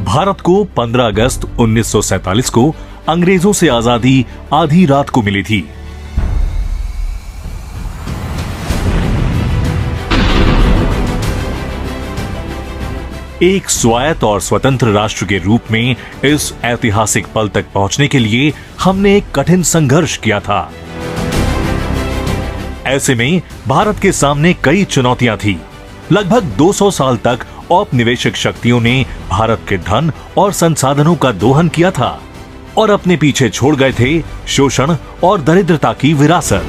भारत को 15 अगस्त 1947 को अंग्रेजों से आजादी आधी रात को मिली थी। एक स्वायत्त और स्वतंत्र राष्ट्र के रूप में इस ऐतिहासिक पल तक पहुंचने के लिए हमने एक कठिन संघर्ष किया था। ऐसे में भारत के सामने कई चुनौतियां थी। लगभग 200 साल तक औपनिवेशिक शक्तियों ने भारत के धन और संसाधनों का दोहन किया था और अपने पीछे छोड़ गए थे शोषण और दरिद्रता की विरासत।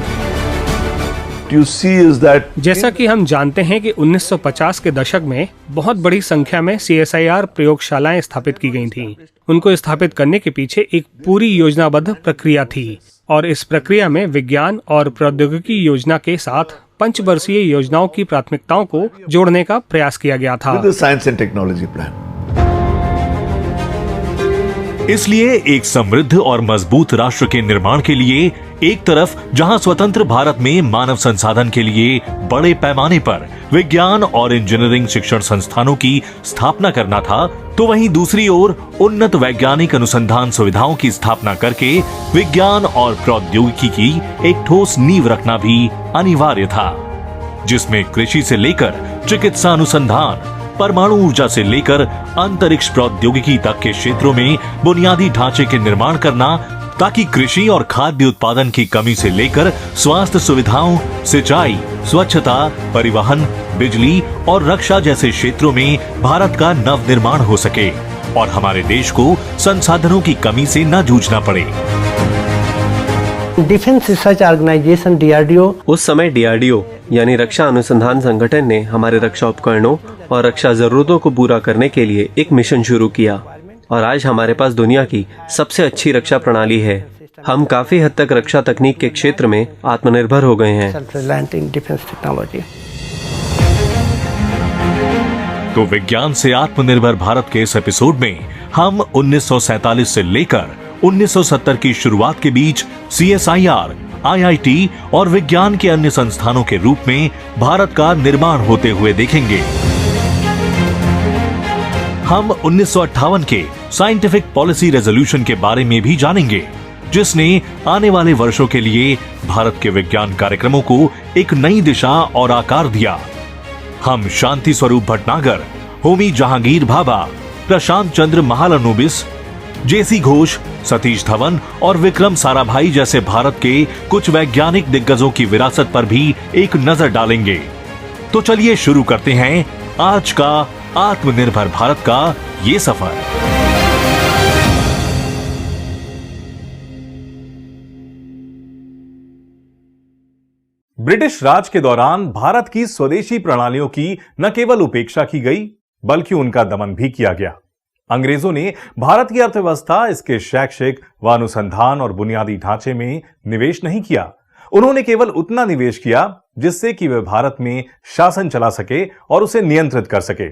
जैसा कि हम जानते हैं कि 1950 के दशक में बहुत बड़ी संख्या में CSIR प्रयोगशालाएं स्थापित की गई थीं। उनको स्थापित करने के पीछे एक पूरी योजनाबद्ध प्रक्रिया थी और इस प्रक्रिया में विज्ञान और प्रौद्योगिकी योजना के साथ पंचवर्षीय योजनाओं की प्राथमिकताओं को जोड़ने का प्रयास किया गया था। इसलिए एक समृद्ध और मजबूत राष्ट्र के निर्माण के लिए एक तरफ जहां स्वतंत्र भारत में मानव संसाधन के लिए बड़े पैमाने पर विज्ञान और इंजीनियरिंग शिक्षण संस्थानों की स्थापना करना था, तो वहीं दूसरी ओर उन्नत वैज्ञानिक अनुसंधान सुविधाओं की स्थापना करके विज्ञान और प्रौद्योगिकी की एक ठोस नींव रखना भी अनिवार्य था, जिसमें कृषि से लेकर चिकित्सा अनुसंधान, परमाणु ऊर्जा से लेकर अंतरिक्ष प्रौद्योगिकी तक के क्षेत्रों में बुनियादी ढांचे के निर्माण करना, ताकि कृषि और खाद्य उत्पादन की कमी से लेकर स्वास्थ्य सुविधाओं, सिंचाई, स्वच्छता, परिवहन, बिजली और रक्षा जैसे क्षेत्रों में भारत का नव निर्माण हो सके और हमारे देश को संसाधनों की कमी से न जूझना पड़े। डिफेंस रिसर्च ऑर्गेनाइजेशन DRDO, उस समय DRDO यानी रक्षा अनुसंधान संगठन ने हमारे रक्षा उपकरणों और रक्षा जरूरतों को पूरा करने के लिए एक मिशन शुरू किया और आज हमारे पास दुनिया की सबसे अच्छी रक्षा प्रणाली है। हम काफी हद तक रक्षा तकनीक के क्षेत्र में आत्मनिर्भर हो गए हैं। तो विज्ञान से आत्मनिर्भर भारत के इस एपिसोड में हम 1947 से लेकर 1970 की शुरुआत के बीच CSIR, IIT और विज्ञान के अन्य संस्थानों के रूप में भारत का निर्माण होते हुए देखेंगे। हम 1958 के साइंटिफिक पॉलिसी रेजोल्यूशन के बारे में भी जानेंगे, जिसने आने वाले वर्षों के लिए भारत के विज्ञान कार्यक्रमों को एक नई दिशा और आकार दिया। हम शांति स्वरूप भटनागर, होमी जहांगीर भाभा, प्रशांत चंद्र महालनोबिस, JC घोष, सतीश धवन और विक्रम साराभाई जैसे भारत के कुछ वैज्ञानिक दिग्गजों की विरासत पर भी एक नजर डालेंगे। तो चलिए शुरू करते हैं आज का आत्मनिर्भर भारत का ये सफर। ब्रिटिश राज के दौरान भारत की स्वदेशी प्रणालियों की न केवल उपेक्षा की गई, बल्कि उनका दमन भी किया गया। अंग्रेजों ने भारत की अर्थव्यवस्था, इसके शैक्षिक व अनुसंधान और बुनियादी ढांचे में निवेश नहीं किया। उन्होंने केवल उतना निवेश किया जिससे कि वे भारत में शासन चला सके और उसे नियंत्रित कर सके।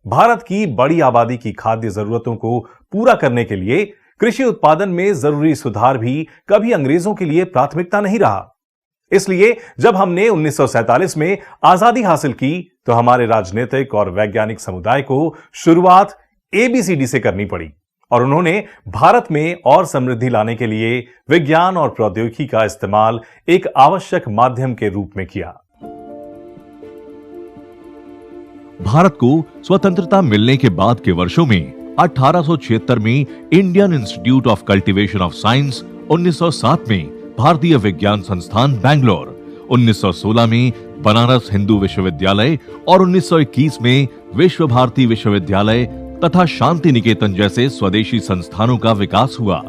भारत की बड़ी आबादी की खाद्य जरूरतों को पूरा करने के लिए कृषि उत्पादन में जरूरी सुधार भी कभी अंग्रेजों के लिए प्राथमिकता नहीं रहा। इसलिए जब हमने 1947 में आजादी हासिल की, तो हमारे राजनीतिक और वैज्ञानिक समुदाय को शुरुआत ABCD से करनी पड़ी और उन्होंने भारत में और समृद्धि लाने के लिए विज्ञान और प्रौद्योगिकी का इस्तेमाल एक आवश्यक माध्यम के रूप में किया। भारत को स्वतंत्रता मिलने के बाद के वर्षों में 1876 में Indian institute of cultivation of science, 1907 में भारतीय विज्ञान संस्थान बैंगलोर, 1916 में बनारस हिंदू विश्वविद्यालय और 1921 में विश्व भारती विश्वविद्यालय तथा शांति निकेतन जैसे स्वदेशी संस्थानों का विकास हुआ।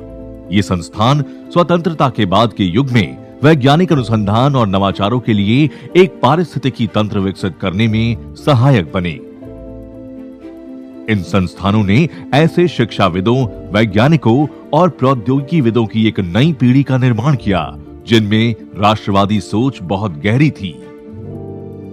ये संस्थान स्वतंत्रता के बाद के युग में वैज्ञानिक अनुसंधान और नवाचारों के लिए एक पारिस्थितिकी तंत्र विकसित करने में सहायक बने। इन संस्थानों ने ऐसे शिक्षाविदों, वैज्ञानिकों और प्रौद्योगिकीविदों की एक नई पीढ़ी का निर्माण किया, जिनमें राष्ट्रवादी सोच बहुत गहरी थी।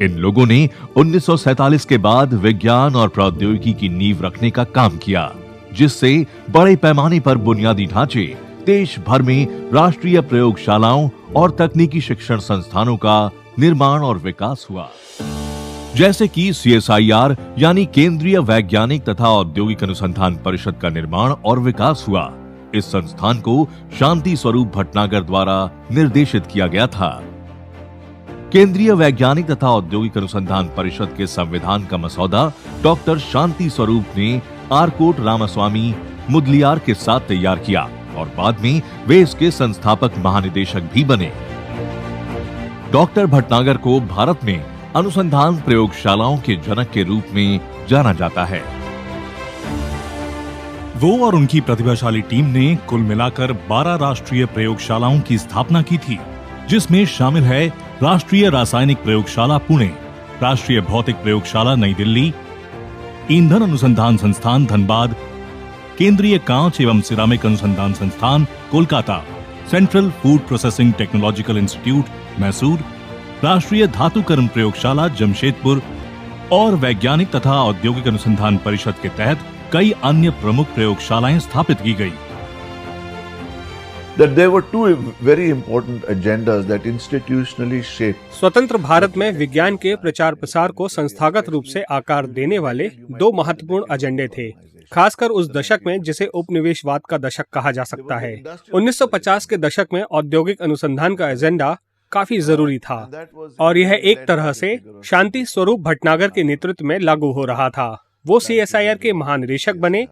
इन लोगों ने 1947 के बाद विज्ञान और प्रौद्योगिकी की नींव रखने का काम किया, जिससे बड़े पैमाने पर बुनियादी ढांचे, देश भर में राष्ट्रीय प्रयोगशालाओं और तकनीकी शिक्षण संस्थानों का निर्माण और विकास हुआ। जैसे कि CSIR यानी केंद्रीय वैज्ञानिक तथा औद्योगिक अनुसंधान परिषद का निर्माण और विकास हुआ। इस संस्थान को शांति स्वरूप भटनागर द्वारा निर्देशित किया गया था। केंद्रीय वैज्ञानिक तथा औद्योगिक अनुसंधान परिषद के संविधान का मसौदा डॉक्टर शांति स्वरूप ने आरकोट रामास्वामी मुदलियार के साथ तैयार किया और बाद में वे इसके संस्थापक महानिदेशक भी बने। डॉक्टर भटनागर को भारत में अनुसंधान प्रयोगशालाओं के जनक के रूप में जाना जाता है। वो और उनकी प्रतिभाशाली टीम ने कुल मिलाकर 12 राष्ट्रीय प्रयोगशालाओं की स्थापना की थी, जिसमें शामिल है राष्ट्रीय रासायनिक प्रयोगशाला पुणे, राष्ट्रीय भौतिक प्रयोगशाला नई दिल्ली, ईंधन अनुसंधान संस्थान धनबाद, केंद्रीय कांच एवं सिरामिक अनुसंधान संस्थान Kolkata, central food processing technological institute Mysore, राष्ट्रीय धातुकर्म प्रयोगशाला जमशेदपुर और वैज्ञानिक तथा औद्योगिक अनुसंधान परिषद के तहत कई अन्य प्रमुख प्रयोगशालाएं स्थापित की गई। That there were two very important agendas that institutionally shaped. स्वतंत्र भारत में विज्ञान के प्रचार प्रसार को संस्थागत रूप से आकार देने वाले दो महत्वपूर्ण एजेंडे थे, खासकर उस दशक में जिसे उपनिवेशवाद का दशक कहा जा सकता है। 1950 के दशक में औद्योगिक अनुसंधान का एजेंडा काफी जरूरी था और यह एक तरह से शांति स्वरूप भटनागर के नेतृत्व में लागू हो रहा था। वो CSIR के महानिदेशक बने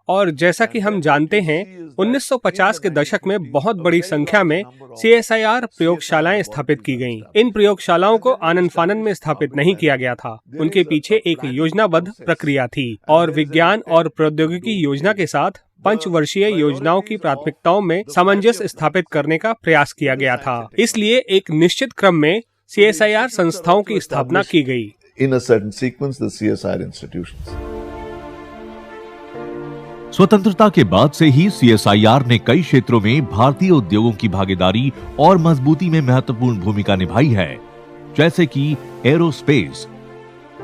और जैसा कि हम जानते हैं 1950 के दशक में बहुत बड़ी संख्या में CSIR प्रयोगशालाएं स्थापित की गईं। इन प्रयोगशालाओं को आनन फानन में स्थापित नहीं किया गया था। उनके पीछे एक योजनाबद्ध प्रक्रिया थी और विज्ञान और प्रौद्योगिकी योजना के साथ पंचवर्षीय योजनाओं की प्राथमिकताओं में सामंजस्य स्थापित करने का प्रयास किया गया था। इसलिए एक निश्चित क्रम में CSIR संस्थाओं की स्थापना की गई। In a certain sequence, the CSIR institutions. स्वतंत्रता के बाद से ही CSIR ने कई क्षेत्रों में भारतीय उद्योगों की भागीदारी और मजबूती में महत्वपूर्ण भूमिका निभाई है, जैसे कि एरोस्पेस,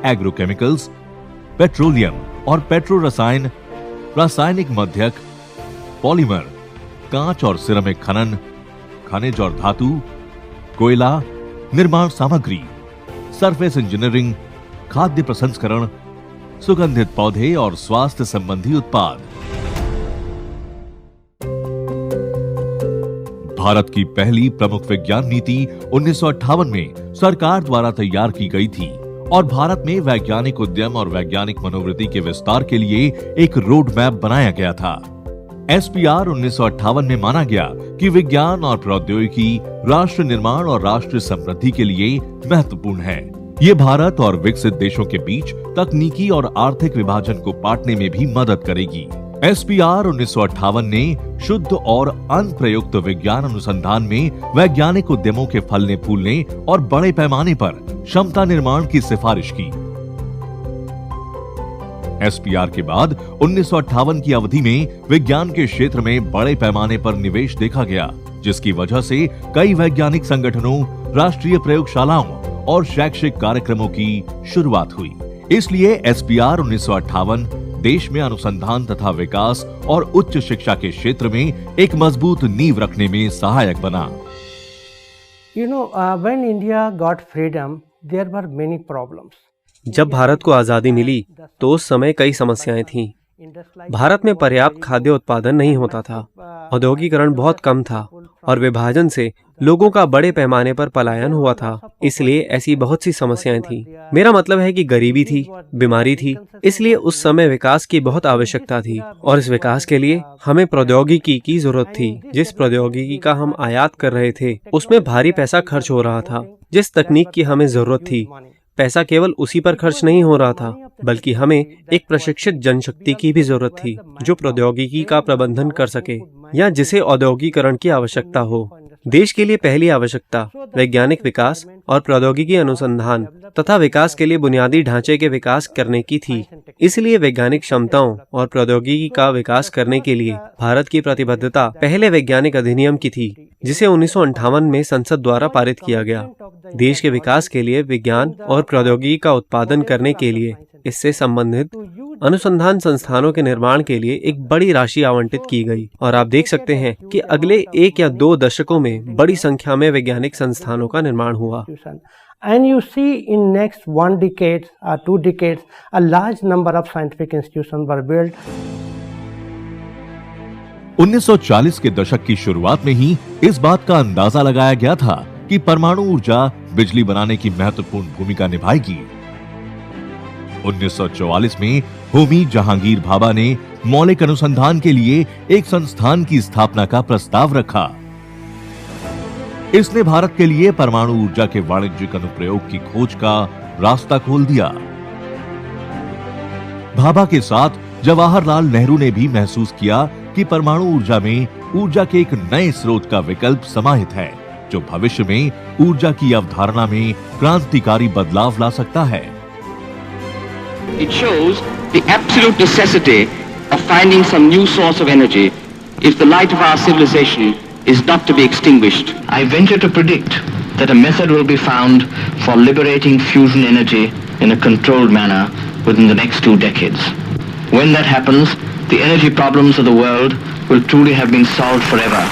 एग्रोकेमिकल्स, पेट्रोलियम और पेट्रो रसायन, रासायनिक मध्यक, पॉलीमर, कांच और सिरेमिक खनन, खनिज और धातु, कोयला, निर्माण सामग्री, सरफेस इंजीनियरिंग, खाद्य प्रसंस्करण, सुगंधित पौधे और स्वास्थ्य संबंधी उत्पाद। भारत की पहली प्रमुख विज्ञान नीति 1958 में सरकार द्वारा तैयार की गई थी और भारत में वैज्ञानिक उद्यम और वैज्ञानिक मनोवृत्ति के विस्तार के लिए एक रोड मैप बनाया गया था। SPR 1958 में माना गया कि विज्ञान और प्रौद्योगिकी राष्ट्र निर्माण और राष्ट्र समृद्धि के लिए महत्वपूर्ण है। ये भारत और विकसित देशों के बीच तकनीकी और आर्थिक विभाजन को पाटने में भी मदद करेगी। SPR 1958 ने शुद्ध और अनप्रयुक्त विज्ञान अनुसंधान में वैज्ञानिक उद्यमों के फलने फूलने और बड़े पैमाने पर क्षमता निर्माण की सिफारिश की। SPR के बाद 1958 की अवधि में विज्ञान के क्षेत्र में बड़े पैमाने पर निवेश देखा गया, जिसकी वजह से कई वैज्ञानिक संगठनों, राष्ट्रीय प्रयोगशालाओं और शैक्षिक कार्यक्रमों की शुरुआत हुई। इसलिए SPR 1958 देश में अनुसंधान तथा विकास और उच्च शिक्षा के क्षेत्र में एक मजबूत नींव रखने में सहायक बना। When India got freedom, there were many problems. जब भारत को आजादी मिली तो उस समय कई समस्याएं थीं। भारत में पर्याप्त खाद्य उत्पादन नहीं होता था, औद्योगिकरण बहुत कम था और विभाजन से लोगों का बड़े पैमाने पर पलायन हुआ था। इसलिए ऐसी बहुत सी समस्याएं थी। मेरा मतलब है कि गरीबी थी, बीमारी थी। इसलिए उस समय विकास की बहुत आवश्यकता थी और इस विकास के लिए हमें प्रौद्योगिकी की जरूरत थी। जिस प्रौद्योगिकी का हम आयात कर रहे थे उसमें भारी पैसा खर्च हो रहा था। जिस तकनीक की हमें जरूरत थी, पैसा केवल उसी पर खर्च नहीं हो रहा था, बल्कि हमें एक प्रशिक्षित जनशक्ति की भी जरूरत थी जो प्रौद्योगिकी का प्रबंधन कर सके या जिसे औद्योगिकरण की आवश्यकता हो। देश के लिए पहली आवश्यकता वैज्ञानिक विकास और प्रौद्योगिकी अनुसंधान तथा विकास के लिए बुनियादी ढांचे के विकास करने की थी। इसलिए वैज्ञानिक क्षमताओं और प्रौद्योगिकी का विकास करने के लिए भारत की प्रतिबद्धता पहले वैज्ञानिक अधिनियम की थी, जिसे 1958 में संसद द्वारा पारित किया गया। देश के विकास के लिए विज्ञान और प्रौद्योगिकी का उत्पादन करने के लिए इससे संबंधित अनुसंधान संस्थानों के निर्माण के लिए एक बड़ी राशि आवंटित की गई और आप देख सकते हैं कि अगले 1 या 2 दशकों में बड़ी संख्या में वैज्ञानिक संस्थानों का निर्माण हुआ। And you see in next 1 decade or 2 decades, a large number of scientific institutions were built. 1940 के दशक की शुरुआत में ही इस बात का अंदाजा लगाया गया था कि परमाणु ऊर्जा बिजली बनाने की महत्वपूर्ण भूमिका निभाएगी। 1944 में होमी जहांगीर भाभा ने मौलिक अनुसंधान के लिए एक संस्थान की स्थापना का प्रस्ताव रखा। इसने भारत के लिए परमाणु ऊर्जा के वाणिज्यिक अनुप्रयोग की खोज का रास्ता खोल दिया। भाभा के साथ जवाहरलाल नेहरू ने भी महसूस किया कि परमाणु ऊर्जा में ऊर्जा के एक नए स्रोत का विकल्प समाहित है, जो भविष्य में ऊर्जा की अवधारणा में क्रांतिकारी बदलाव ला सकता है। It shows the absolute necessity of finding some new source of energy if the light of our civilization is not to be extinguished. I venture to predict that a method will be found for liberating fusion energy in a controlled manner within the next 2 decades. When that happens, the energy problems of the world will truly have been solved forever.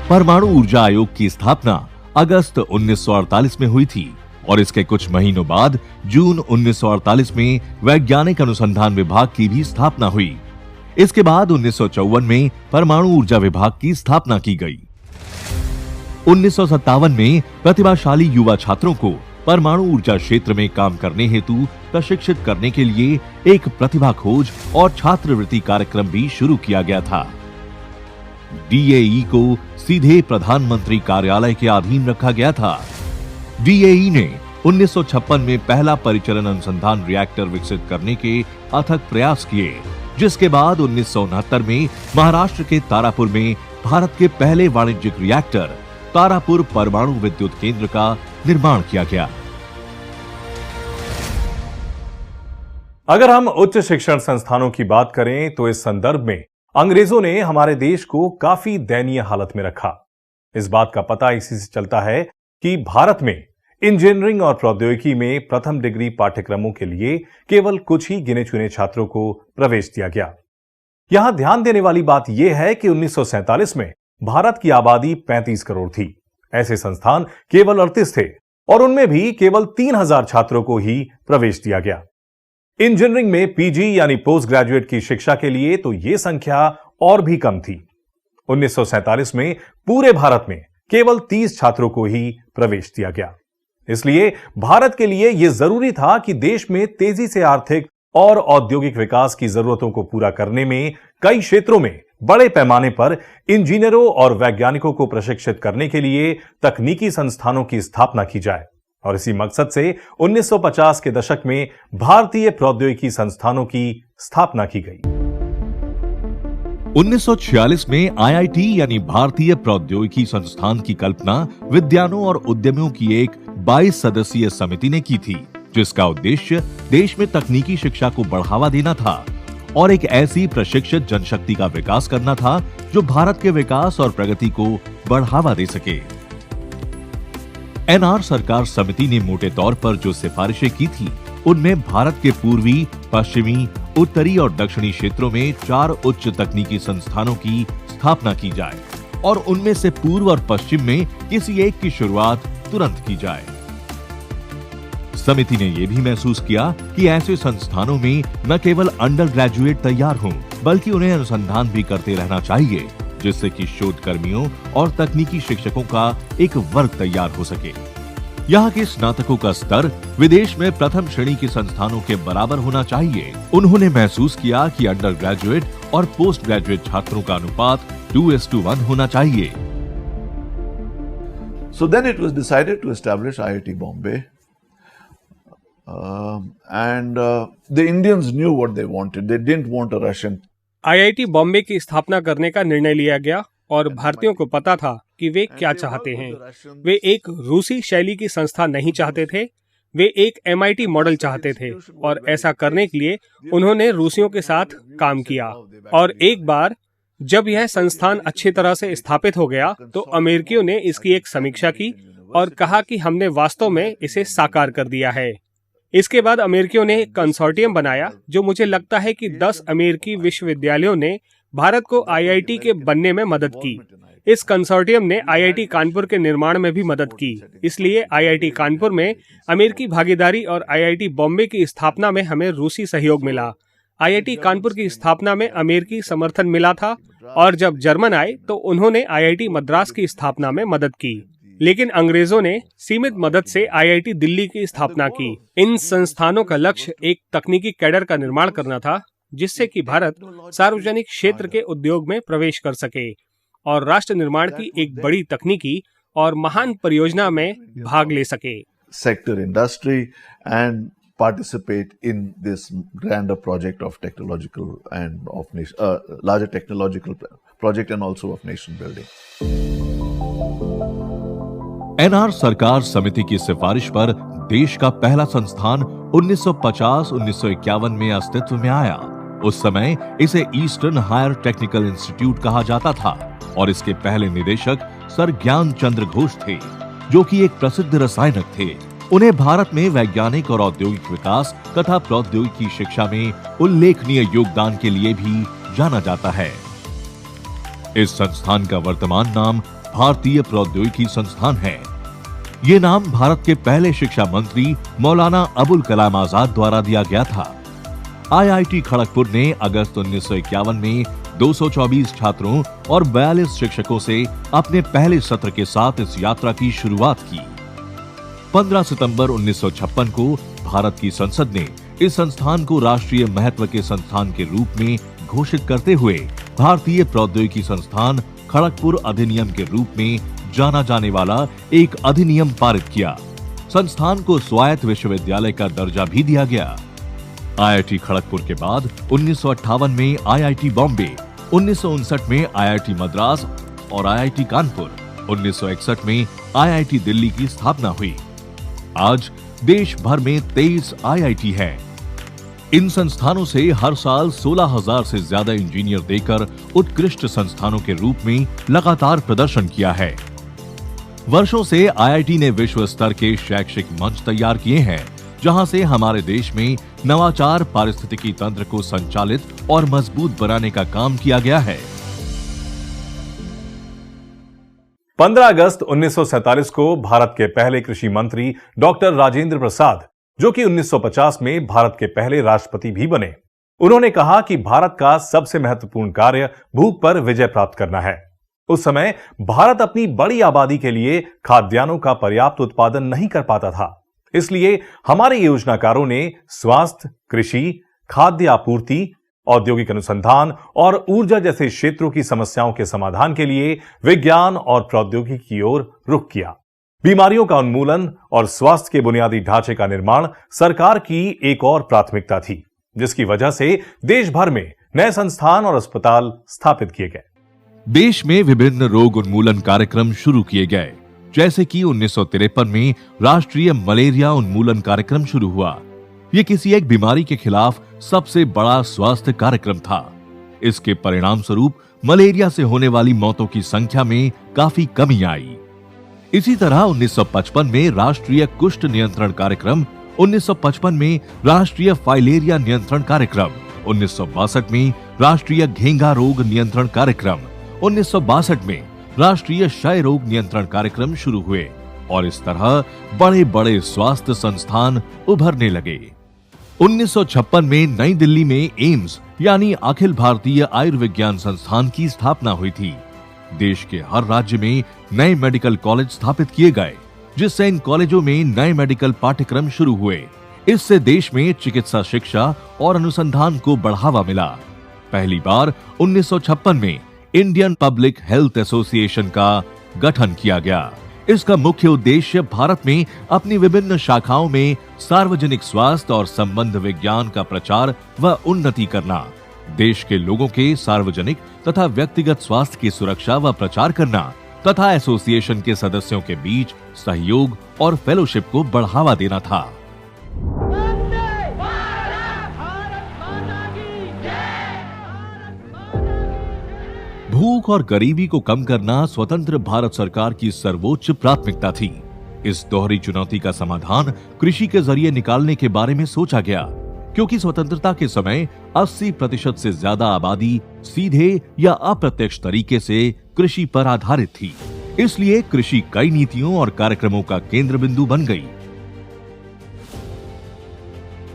परमाणु ऊर्जा आयोग की स्थापना अगस्त 1948 में हुई थी और इसके कुछ महीनों बाद जून 1948 में वैज्ञानिक अनुसंधान विभाग की भी स्थापना हुई। इसके बाद 1954 में परमाणु ऊर्जा विभाग की स्थापना की गई। 1957 में प्रतिभाशाली युवा छात्रों को परमाणु ऊर्जा क्षेत्र में काम करने हेतु प्रशिक्षित करने के लिए एक प्रतिभा खोज और छात्रवृत्ति कार्यक्रम भी शुरू किया गया था। डीएई को सीधे प्रधानमंत्री कार्यालय के अधीन रखा गया था। डीएई ने 1956 में पहला परिचलन अनुसंधान रिएक्टर विकसित करने के अथक प्रयास किए, जिसके बाद 1969 में महाराष्ट्र के तारापुर में भारत के पहले वाणिज्यिक रिएक्टर तारापुर परमाणु विद्युत केंद्र का निर्माण किया गया। अगर हम उच्च शिक्षण संस्थानों की बात करें तो इस संदर्भ में अंग्रेजों ने हमारे देश को काफी दयनीय हालत में रखा। इस बात का पता इसी से चलता है कि भारत में इंजीनियरिंग और प्रौद्योगिकी में प्रथम डिग्री पाठ्यक्रमों के लिए केवल कुछ ही गिने चुने छात्रों को प्रवेश दिया गया। यहां ध्यान देने वाली बात यह है कि 1947 में भारत की आबादी 35 करोड़ थी। ऐसे संस्थान केवल 38 थे और उनमें भी केवल 3000 छात्रों को ही प्रवेश दिया गया। इंजीनियरिंग में पीजी यानी पोस्ट ग्रेजुएट की शिक्षा के लिए तो यह संख्या और भी कम थी। 1947 में पूरे भारत में केवल 30 छात्रों को ही प्रवेश दिया गया। इसलिए भारत के लिए यह जरूरी था कि देश में तेजी से आर्थिक और औद्योगिक विकास की जरूरतों को पूरा करने में कई क्षेत्रों में बड़े पैमाने पर इंजीनियरों और वैज्ञानिकों को प्रशिक्षित करने के लिए तकनीकी संस्थानों की स्थापना की जाए और इसी मकसद से 1950 के दशक में भारतीय प्रौद्योगिकी संस्थानों की स्थापना की गई। 1946 में आईआईटी यानी भारतीय प्रौद्योगिकी संस्थान की कल्पना विद्वानों और उद्यमियों की एक 22 सदस्यीय समिति ने की थी, जिसका उद्देश्य देश में तकनीकी शिक्षा को बढ़ावा देना था और एक ऐसी प्रशिक्षित जनशक्ति का विकास करना था जो भारत के विकास और प्रगति को बढ़ावा दे सके। एनआर सरकार समिति ने मोटे तौर पर जो सिफारिशें की थी, उनमें भारत के पूर्वी, पश्चिमी, उत्तरी और दक्षिणी क्षेत्रों में 4 उच्च तकनीकी संस्थानों की स्थापना की जाए और उनमें से पूर्व और पश्चिम में किसी एक की शुरुआत तुरंत की जाए। समिति ने यह भी महसूस किया कि ऐसे संस्थानों में न केवल अंडर ग्रेजुएट तैयार हों, बल्कि उन्हें अनुसंधान भी करते रहना चाहिए, जिससे कि शोधकर्मियों और तकनीकी शिक्षकों का एक वर्ग तैयार हो सके। यहाँ के स्नातकों का स्तर विदेश में प्रथम श्रेणी के संस्थानों के बराबर होना चाहिए। उन्होंने महसूस किया कि अंडर ग्रेजुएट और पोस्ट ग्रेजुएट छात्रों का अनुपात 2:1 होना चाहिए। So then it was decided to establish IIT Bombay. The Indians knew what they wanted. They didn't want a Russian. IIT Bombay की स्थापना करने का निर्णय लिया गया और भारतीयों को पता था कि वे क्या चाहते हैं। वे एक रूसी शैली की संस्था नहीं चाहते थे, वे एक एमआईटी मॉडल चाहते थे और ऐसा करने के लिए उन्होंने रूसियों के साथ काम किया। और एक बार जब यह संस्थान अच्छी तरह से स्थापित हो गया तो अमेरिकियों ने इसकी एक समीक्षा की और कहा कि हमने वास्तव में इसे साकार कर दिया है। इसके बाद अमेरिकियों ने एक कंसोर्टियम बनाया जो मुझे लगता है कि 10 अमेरिकी विश्वविद्यालयों ने भारत को आईआईटी के बनने में मदद की। इस कंसोर्टियम ने आईआईटी कानपुर के निर्माण में भी मदद की। इसलिए आईआईटी कानपुर में अमेरिकी भागीदारी और आईआईटी बॉम्बे की स्थापना में हमें रूसी सहयोग मिला। आईआईटी कानपुर की स्थापना में अमेरिकी समर्थन मिला था और जब जर्मन आए तो उन्होंने आईआईटी मद्रास की स्थापना में मदद की। लेकिन अंग्रेजों ने सीमित मदद से आईआईटी दिल्ली की स्थापना की। इन संस्थानों का लक्ष्य एक तकनीकी कैडर का निर्माण करना था जिससे कि भारत सार्वजनिक क्षेत्र के उद्योग में प्रवेश कर सके और राष्ट्र निर्माण की एक बड़ी तकनीकी और महान परियोजना में भाग ले सके। sector industry and participate in this grander project of technological and of larger technological project and also of nation building. NR सरकार समिति की सिफारिश पर देश का पहला संस्थान 1950-1951 में अस्तित्व में आया। उस समय इसे ईस्टर्न हायर टेक्निकल इंस्टीट्यूट कहा जाता था और इसके पहले निदेशक सर ज्ञान चंद्र घोष थे, जो कि एक प्रसिद्ध रसायनक थे। उन्हें भारत में वैज्ञानिक और औद्योगिक विकास तथा प्रौद्योगिकी शिक्षा में उल्लेखनीय योगदान के लिए भी जाना जाता है। इस संस्थान का वर्तमान नाम भारतीय प्रौद्योगिकी संस्थान है। ये नाम भारत के पहले शिक्षा मंत्री मौलाना अबुल कलाम आजाद द्वारा दिया गया था। आईआईटी खड़गपुर ने अगस्त 1951 में 224 छात्रों और 42 शिक्षकों से अपने पहले सत्र के साथ इस यात्रा की शुरुआत की। 15 सितंबर 1956 को भारत की संसद ने इस संस्थान को राष्ट्रीय महत्व के संस्थान के रूप में घोषित करते हुए भारतीय प्रौद्योगिकी संस्थान खड़गपुर अधिनियम के रूप में जाना जाने वाला एक अधिनियम पारित किया। संस्थान को स्वायत्त विश्वविद्यालय का दर्जा भी दिया गया। आईआईटी खड़गपुर के बाद 1958 में आईआईटी बॉम्बे, 1959 में आईआईटी मद्रास और आईआईटी कानपुर, 1961 में आईआईटी दिल्ली की स्थापना हुई। आज देश भर में 23 आईआईटी हैं। इन संस्थानों से हर साल 16,000 से ज्यादा इंजीनियर देकर उत्कृष्ट संस्थानों के रूप में लगातार प्रदर्शन किया है। वर्षों से आईआईटी ने विश्व स्तर के शैक्षिक मंच तैयार किए हैं, जहां से हमारे देश में नवाचार पारिस्थितिकी तंत्र को संचालित और मजबूत बनाने का काम किया गया है। 15 अगस्त 1947 को भारत के पहले कृषि मंत्री डॉक्टर राजेंद्र प्रसाद, जो कि 1950 में भारत के पहले राष्ट्रपति भी बने, उन्होंने कहा कि भारत का सबसे महत्वपूर्ण कार्य भूख पर विजय प्राप्त करना है। उस समय भारत अपनी बड़ी आबादी के लिए खाद्यान्नों का पर्याप्त उत्पादन नहीं कर पाता था। इसलिए हमारे योजनाकारों ने स्वास्थ्य, कृषि, खाद्य आपूर्ति, औद्योगिक अनुसंधान और ऊर्जा जैसे क्षेत्रों की समस्याओं के समाधान के लिए विज्ञान और प्रौद्योगिकी की ओर रुख किया। बीमारियों का उन्मूलन और स्वास्थ्य के बुनियादी ढांचे का निर्माण सरकार की एक और प्राथमिकता थी, जिसकी वजह से देश भर में नए संस्थान और अस्पताल स्थापित किए गए। देश में विभिन्न रोग उन्मूलन कार्यक्रम शुरू किए गए, जैसे कि 1953 में राष्ट्रीय मलेरिया उन्मूलन कार्यक्रम शुरू हुआ। यह किसी एक बीमारी के खिलाफ सबसे बड़ा स्वास्थ्य कार्यक्रम था। इसके परिणाम स्वरूप मलेरिया से होने वाली मौतों की संख्या में काफी कमी आई। इसी तरह 1955 में राष्ट्रीय कुष्ठ नियंत्रण कार्यक्रम, 1955 में राष्ट्रीय फाइलेरिया नियंत्रण कार्यक्रम, 1962 में राष्ट्रीय घेंघा रोग नियंत्रण कार्यक्रम, 1962 में राष्ट्रीय क्षय रोग नियंत्रण कार्यक्रम शुरू हुए और इस तरह बड़े बड़े स्वास्थ्य संस्थान उभरने लगे। 1956 में नई दिल्ली में एम्स यानी अखिल भारतीय आयुर्विज्ञान संस्थान की स्थापना हुई थी। देश के हर राज्य में नए मेडिकल कॉलेज स्थापित किए गए, जिससे इन कॉलेजों में नए मेडिकल पाठ्यक्रम शुरू हुए। इससे देश में चिकित्सा शिक्षा और अनुसंधान को बढ़ावा मिला। पहली बार 1956 में इंडियन पब्लिक हेल्थ एसोसिएशन का गठन किया गया। इसका मुख्य उद्देश्य भारत में अपनी विभिन्न शाखाओं में सार्वजनिक स्वास्थ्य और संबंध विज्ञान का प्रचार व उन्नति करना, देश के लोगों के सार्वजनिक तथा व्यक्तिगत स्वास्थ्य की सुरक्षा व प्रचार करना तथा एसोसिएशन के सदस्यों के बीच सहयोग और फेलोशिप को बढ़ावा देना था। भूख और गरीबी को कम करना स्वतंत्र भारत सरकार की सर्वोच्च प्राथमिकता थी। इस दोहरी चुनौती का समाधान कृषि के जरिए निकालने के बारे में सोचा गया, क्योंकि स्वतंत्रता के समय 80% से ज्यादा आबादी सीधे या अप्रत्यक्ष तरीके से कृषि पर आधारित थी। इसलिए कृषि कई नीतियों और कार्यक्रमों का केंद्र बिंदु बन गई।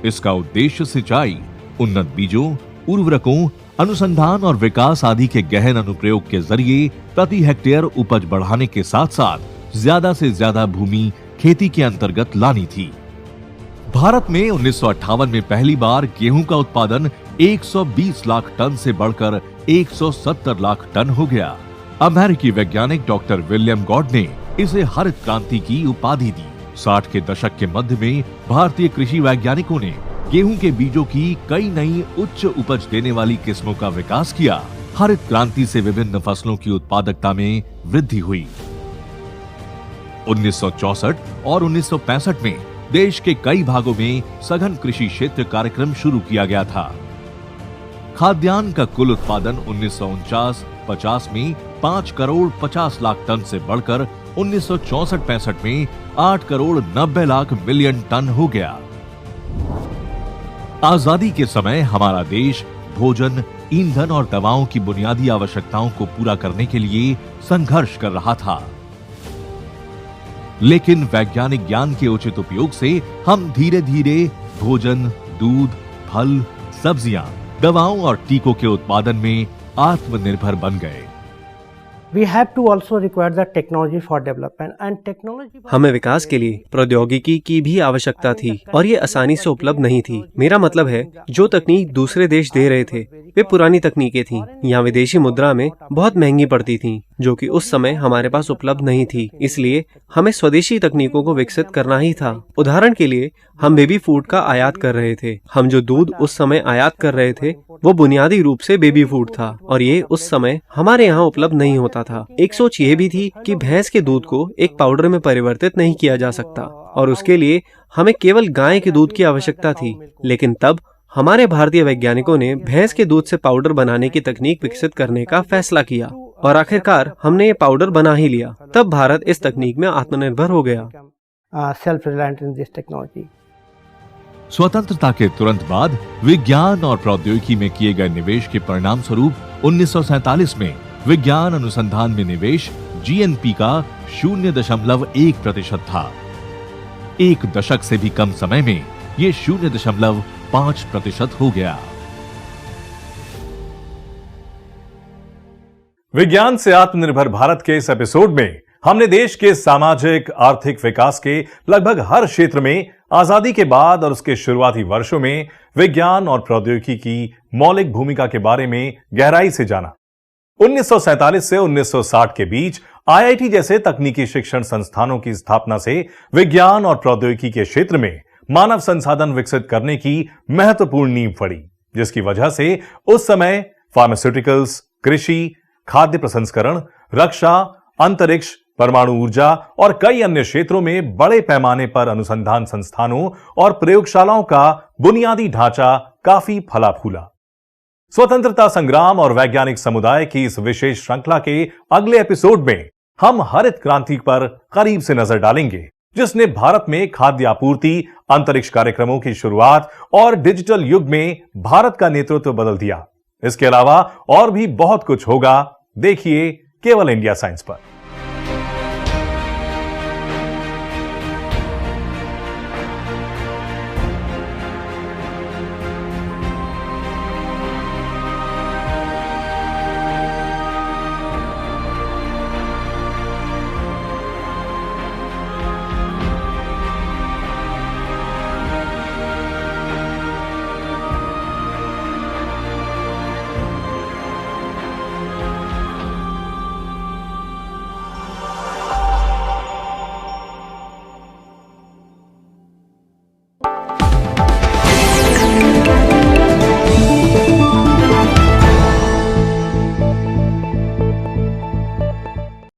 इसका उद्देश्य सिंचाई, उन्नत बीजों, उर्वरकों, अनुसंधान और विकास आदि के गहन अनुप्रयोग के जरिए प्रति हेक्टेयर उपज बढ़ाने के साथ साथ ज्यादा से ज्यादा भूमि खेती के अंतर्गत लानी थी। भारत में 1958 में पहली बार गेहूं का उत्पादन 120 लाख टन से बढ़कर 170 लाख टन हो गया। अमेरिकी वैज्ञानिक डॉक्टर विलियम गॉड ने इसे हरित क्रांति की उपाधि दी। 60 के दशक के मध्य में भारतीय कृषि वैज्ञानिकों ने गेहूं के बीजों की कई नई उच्च उपज देने वाली किस्मों का विकास किया। हरित क्रांति से विभिन्न फसलों की उत्पादकता में वृद्धि हुई। 1964 और 1965 में देश के कई भागों में सघन कृषि क्षेत्र कार्यक्रम शुरू किया गया था। खाद्यान्न का कुल उत्पादन 1949-50 में 5 करोड़ 50 लाख टन से बढ़कर 1964-65 में 8 करोड़ 90 लाख मिलियन टन हो गया। आजादी के समय हमारा देश भोजन, ईंधन और दवाओं की बुनियादी आवश्यकताओं को पूरा करने के लिए संघर्ष कर रहा था। लेकिन वैज्ञानिक ज्ञान के उचित उपयोग से हम धीरे धीरे भोजन, दूध, फल, सब्जियां, दवाओं और टीकों के उत्पादन में आत्मनिर्भर बन गए। We have to also require the technology for development and technology. हमें विकास के लिए प्रौद्योगिकी की भी आवश्यकता थी और ये आसानी से उपलब्ध नहीं थी। मेरा मतलब है, जो तकनीक दूसरे देश दे रहे थे वे पुरानी तकनीकें थीं। यहाँ विदेशी मुद्रा में बहुत महंगी पड़ती थीं, जो कि उस समय हमारे पास उपलब्ध नहीं थी। इसलिए हमें स्वदेशी तकनीकों को विकसित करना ही था। उदाहरण के लिए हम बेबी फूड का आयात कर रहे थे। हम जो दूध उस समय आयात कर रहे थे वो बुनियादी रूप से बेबी फूड था और ये उस समय हमारे यहाँ उपलब्ध नहीं होता था। एक सोच ये भी थी कि भैंस के दूध को एक पाउडर में परिवर्तित नहीं किया जा सकता और उसके लिए हमें केवल गाय के दूध की आवश्यकता थी। लेकिन तब हमारे भारतीय वैज्ञानिकों ने भैंस के दूध से पाउडर बनाने की तकनीक विकसित करने का फैसला किया और आखिरकार हमने ये पाउडर बना ही लिया। तब भारत इस तकनीक में आत्मनिर्भर हो गया। Self-reliant in this technology. स्वतंत्रता के तुरंत बाद विज्ञान और प्रौद्योगिकी में किए गए निवेश के परिणाम स्वरूप 1947 में विज्ञान अनुसंधान में निवेश जीएनपी का 0.1% था। एक दशक से भी कम समय में ये 0.5% हो गया। विज्ञान से आत्मनिर्भर भारत के इस एपिसोड में हमने देश के सामाजिक आर्थिक विकास के लगभग हर क्षेत्र में आजादी के बाद और उसके शुरुआती वर्षों में विज्ञान और प्रौद्योगिकी की मौलिक भूमिका के बारे में गहराई से जाना। 1947 से 1960 के बीच आईआईटी जैसे तकनीकी शिक्षण संस्थानों की स्थापना से विज्ञान और प्रौद्योगिकी के क्षेत्र में मानव संसाधन विकसित करने की महत्वपूर्ण नींव पड़ी, जिसकी वजह से उस समय फार्मास्यूटिकल्स, कृषि, खाद्य प्रसंस्करण, रक्षा, अंतरिक्ष, परमाणु ऊर्जा और कई अन्य क्षेत्रों में बड़े पैमाने पर अनुसंधान संस्थानों और प्रयोगशालाओं का बुनियादी ढांचा काफी फला फूला। स्वतंत्रता संग्राम और वैज्ञानिक समुदाय की इस विशेष श्रृंखला के अगले एपिसोड में हम हरित क्रांति पर करीब से नजर डालेंगे, जिसने भारत में खाद्य आपूर्ति, अंतरिक्ष कार्यक्रमों की शुरुआत और डिजिटल युग में भारत का नेतृत्व बदल दिया। इसके अलावा और भी बहुत कुछ होगा। देखिए केवल इंडिया साइंस पर।